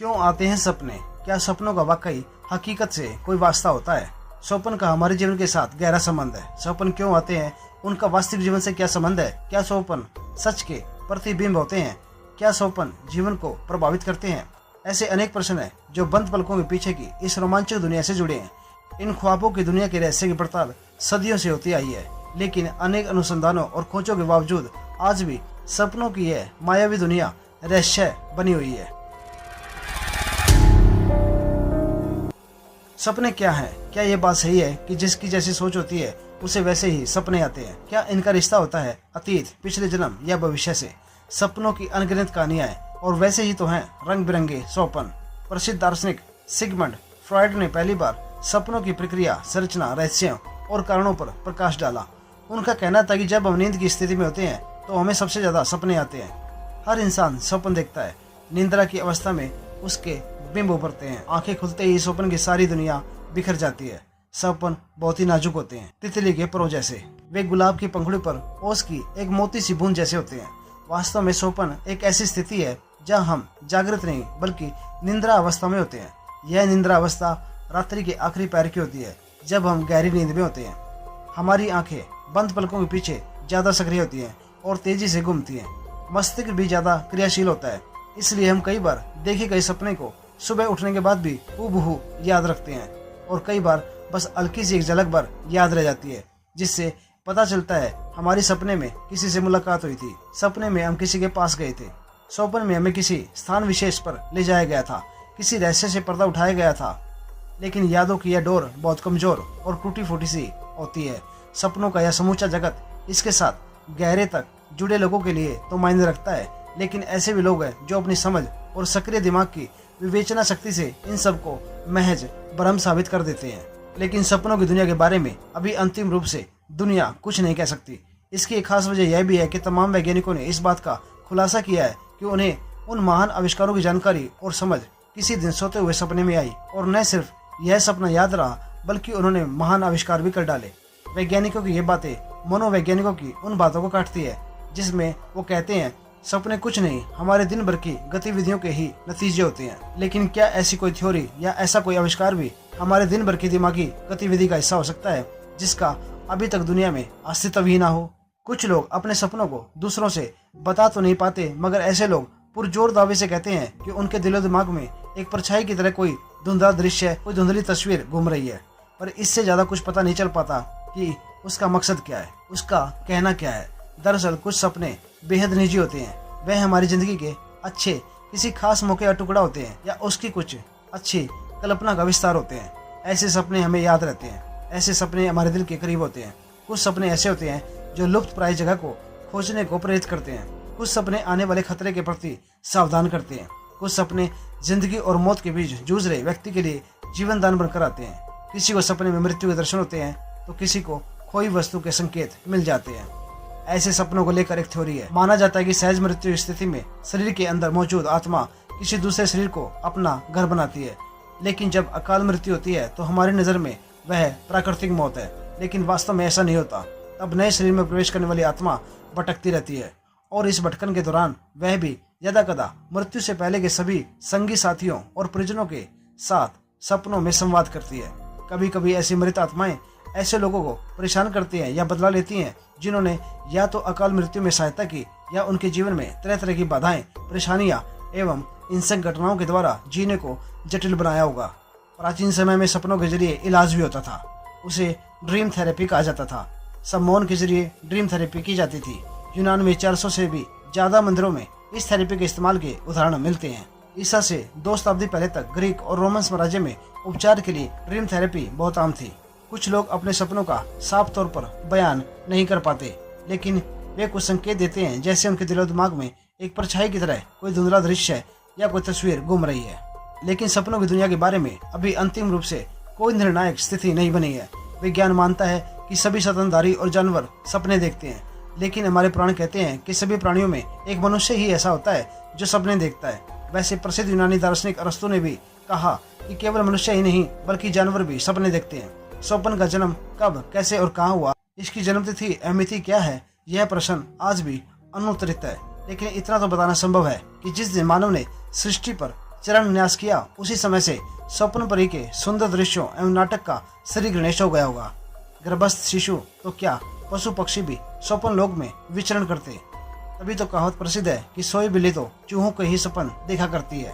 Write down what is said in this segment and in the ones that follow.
क्यों आते हैं सपने? क्या सपनों का वाकई हकीकत से कोई वास्ता होता है? स्वप्न का हमारे जीवन के साथ गहरा संबंध है। स्वप्न क्यों आते हैं? उनका वास्तविक जीवन से क्या संबंध है? क्या स्वप्न सच के प्रतिबिंब होते हैं? क्या स्वप्न जीवन को प्रभावित करते हैं? ऐसे अनेक प्रश्न हैं जो बंद पलकों के पीछे की इस रोमांचक दुनिया से जुड़े हैं। इन ख्वाबों की दुनिया के रहस्य की पड़ताल सदियों से होती आई है, लेकिन अनेक अनुसंधानों और खोजों के बावजूद आज भी सपनों की यह मायावी दुनिया रहस्य बनी हुई है। सपने क्या हैं? क्या ये बात सही है कि जिसकी जैसी सोच होती है उसे वैसे ही सपने आते हैं? क्या इनका रिश्ता होता है अतीत, पिछले जन्म या भविष्य से? सपनों की अनगिनत कहानियां हैं और वैसे ही तो हैं रंग बिरंगे स्वप्न। प्रसिद्ध दार्शनिक सिगमंड फ्रॉयड ने पहली बार सपनों की प्रक्रिया, संरचना, रहस्यों और कारणों पर प्रकाश डाला। उनका कहना था कि जब हम नींद की स्थिति में होते हैं तो हमें सबसे ज्यादा सपने आते हैं। हर इंसान स्वप्न देखता है। निंद्रा की अवस्था में उसके बिंब उभरते हैं। आंखें खुलते ही स्वप्न की सारी दुनिया बिखर जाती है। स्वप्न बहुत ही नाजुक होते हैं, तितली के परों जैसे। वे गुलाब की पंखुड़ी पर ओस की एक मोती सी बूंद जैसे होते हैं। वास्तव में स्वप्न एक ऐसी स्थिति है जहाँ हम जागृत नहीं बल्कि निंद्रा अवस्था में होते हैं। यह निंद्रा अवस्था रात्रि के आखिरी पैर की होती है, जब हम गहरी नींद में होते हैं। हमारी आंखें बंद पलकों के पीछे ज्यादा सक्रिय होती हैं और तेजी से घूमती हैं। मस्तिष्क भी ज्यादा क्रियाशील होता है, इसलिए हम कई बार देखे गए सपने को सुबह उठने के बाद भी हूबहू याद रखते हैं और कई बार बस हल्की सी एक झलक भर याद रह जाती है, जिससे पता चलता है हमारी सपने में किसी से मुलाकात हुई थी। सपने में हम किसी के पास गए थे। स्वप्न में हमें किसी स्थान विशेष पर ले जाया गया था, किसी रहस्य से पर्दा उठाया गया था। लेकिन यादों की यह डोर बहुत कमजोर और टूटी फूटी सी होती है। सपनों का यह समूचा जगत इसके साथ गहरे तक जुड़े लोगों के लिए तो मायने रखता है, लेकिन ऐसे भी लोग हैं जो अपनी समझ और सक्रिय दिमाग की विवेचना शक्ति से इन सब को महज भ्रम साबित कर देते हैं। लेकिन सपनों की दुनिया के बारे में अभी अंतिम रूप से दुनिया कुछ नहीं कह सकती। इसकी एक खास वजह यह भी है कि तमाम वैज्ञानिकों ने इस बात का खुलासा किया है कि उन्हें उन महान आविष्कारों की जानकारी और समझ किसी दिन सोते हुए सपने में आई, और न सिर्फ यह सपना याद रहा बल्कि उन्होंने महान आविष्कार भी कर डाले। वैज्ञानिकों की ये बातें मनोवैज्ञानिकों की उन बातों को काटती है जिसमें वो कहते हैं सपने कुछ नहीं, हमारे दिन भर की गतिविधियों के ही नतीजे होते हैं। लेकिन क्या ऐसी कोई थ्योरी या ऐसा कोई आविष्कार भी हमारे दिन भर की दिमागी गतिविधि का हिस्सा हो सकता है जिसका अभी तक दुनिया में अस्तित्व ही ना हो? कुछ लोग अपने सपनों को दूसरों से बता तो नहीं पाते, मगर ऐसे लोग पुरजोर दावे से कहते हैं कि उनके दिलो दिमाग में एक परछाई की तरह कोई धुंधला दृश्य, कोई धुंधली तस्वीर घूम रही है। पर इससे ज्यादा कुछ पता नहीं चल पाता कि उसका मकसद क्या है, उसका कहना क्या है। दरअसल कुछ सपने बेहद निजी होते हैं। वह हमारी जिंदगी के अच्छे किसी खास मौके का टुकड़ा होते हैं या उसकी कुछ अच्छी कल्पना का विस्तार होते हैं। ऐसे सपने हमें याद रहते हैं। ऐसे सपने हमारे दिल के करीब होते हैं। कुछ सपने ऐसे होते हैं जो लुप्त प्राय जगह को खोजने को प्रेरित करते हैं। कुछ सपने आने वाले खतरे के प्रति सावधान करते हैं। कुछ सपने जिंदगी और मौत के बीच जूझ रहे व्यक्ति के लिए जीवन दान बनकर आते हैं। किसी को सपने में मृत्यु के दर्शन होते हैं तो किसी को खोई वस्तु के संकेत मिल जाते हैं। ऐसे सपनों को लेकर एक थ्योरी है। माना जाता है कि सहज मृत्यु स्थिति में शरीर के अंदर मौजूद आत्मा किसी दूसरे शरीर को अपना घर बनाती है, लेकिन जब अकाल मृत्यु होती है तो हमारी नजर में वह प्राकृतिक मौत है। लेकिन वास्तव में ऐसा नहीं होता। तब नए शरीर में प्रवेश करने वाली आत्मा भटकती रहती है और इस भटकन के दौरान वह भी यदा कदा मृत्यु से पहले के सभी संगी साथियों और परिजनों के साथ सपनों में संवाद करती है। कभी कभी ऐसी मृत आत्माएं ऐसे लोगों को परेशान करती हैं या बदला लेती हैं जिन्होंने या तो अकाल मृत्यु में सहायता की या उनके जीवन में तरह तरह की बाधाएं, परेशानियां एवं हिंसक घटनाओं के द्वारा जीने को जटिल बनाया होगा। प्राचीन समय में सपनों के जरिए इलाज भी होता था। उसे ड्रीम थेरेपी कहा जाता था। सम्मोहन के जरिए ड्रीम थेरेपी की जाती थी। यूनान में 400 से भी ज्यादा मंदिरों में इस थेरेपी के इस्तेमाल के उदाहरण मिलते हैं। ईसा से 2 शताब्दी पहले तक ग्रीक और रोमन साम्राज्य में उपचार के लिए ड्रीम थेरेपी बहुत आम थी। कुछ लोग अपने सपनों का साफ तौर पर बयान नहीं कर पाते, लेकिन वे कुछ संकेत देते हैं, जैसे उनके दिलो दिमाग में एक परछाई की तरह कोई धुंधला दृश्य या कोई तस्वीर घूम रही है। लेकिन सपनों की दुनिया के बारे में अभी अंतिम रूप से कोई निर्णायक स्थिति नहीं बनी है। विज्ञान मानता है कि सभी स्तनधारी और जानवर सपने देखते हैं, लेकिन हमारे पुराण कहते हैं कि सभी प्राणियों में एक मनुष्य ही ऐसा होता है जो सपने देखता है। वैसे प्रसिद्ध यूनानी दार्शनिक अरस्तु ने भी कहा कि केवल मनुष्य ही नहीं बल्कि जानवर भी सपने देखते हैं। स्वप्न का जन्म कब, कैसे और कहाँ हुआ, इसकी जन्म तिथि अहमियत क्या है, यह प्रश्न आज भी अनुत्तरित है। लेकिन इतना तो बताना संभव है कि जिस दिन मानव ने सृष्टि पर चरण न्यास किया उसी समय से स्वप्न परी के सुंदर दृश्यों एवं नाटक का श्री गणेश हो गया होगा। गर्भस्थ शिशु तो क्या, पशु पक्षी भी स्वप्न लोक में विचरण करते। तभी तो कहावत प्रसिद्ध है कि सोई बिल्ली तो चूहों के ही सपन देखा करती है।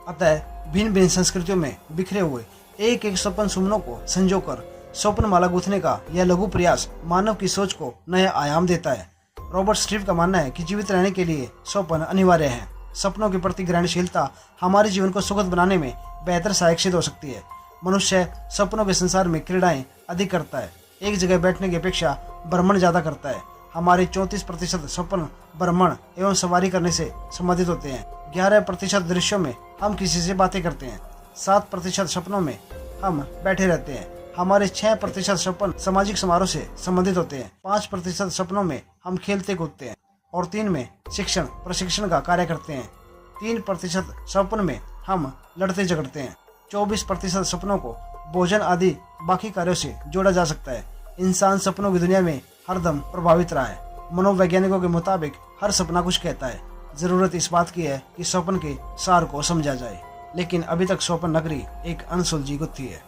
अतः भिन्न भिन्न संस्कृतियों में बिखरे हुए एक एक स्वप्न सुमनों को संजोकर स्वप्न माला गूंथने का यह लघु प्रयास मानव की सोच को नया आयाम देता है। रॉबर्ट स्टीव का मानना है कि जीवित रहने के लिए स्वप्न अनिवार्य है। सपनों के प्रति ग्रहणशीलता हमारे जीवन को सुखद बनाने में बेहतर सहायक सिद्ध हो सकती है। मनुष्य सपनों के संसार में क्रीड़ाएं अधिक करता है, एक जगह बैठने की अपेक्षा भ्रमण ज्यादा करता है। हमारे 34% स्वप्न भ्रमण एवं सवारी करने से संबंधित होते हैं। 11% दृश्यों में हम किसी से बातें करते हैं। 7% सपनों में हम बैठे रहते हैं। हमारे 6% स्वप्न सामाजिक समारोह से संबंधित होते हैं। 5% सपनों में हम खेलते कूदते हैं और 3 में शिक्षण प्रशिक्षण का कार्य करते हैं। 3% स्वप्न में हम लड़ते झगड़ते हैं। 24% सपनों को भोजन आदि बाकी कार्यों से जोड़ा जा सकता है। इंसान सपनों की दुनिया में हरदम प्रभावित रहा है। मनोवैज्ञानिकों के मुताबिक हर सपना कुछ कहता है। जरूरत इस बात की है कि स्वप्न के सार को समझा जाए, लेकिन अभी तक स्वप्न नगरी एक अनसुलझी गुत्थी है।